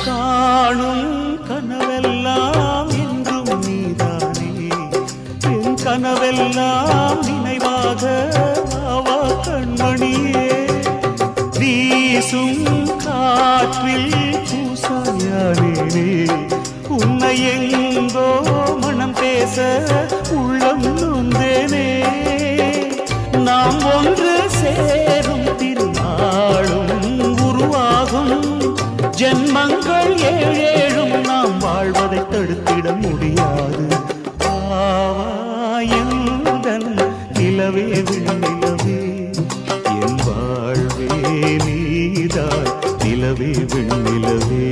காணும் கனவெல்லாம் என்றும் நீதானே என் கனவெல்லாம் நினைவாக ஆவா கண்மணியே வீசும் காற்றில் பூசாயானே உன்னை எங்கோ மனம் பேச உள்ளம் நொந்தேனே நாம் ஒன்று சேரும் திருநாளும் உருவாகும் ஜென்மங்கள் ஏழேழும் நாம் வாழ்வதை தடுத்திட முடியாது ஆவாயந்தன் நிலவே விண்ணிலவே என் வாழ்வே நீதாய் நிலவே விண்ணிலவே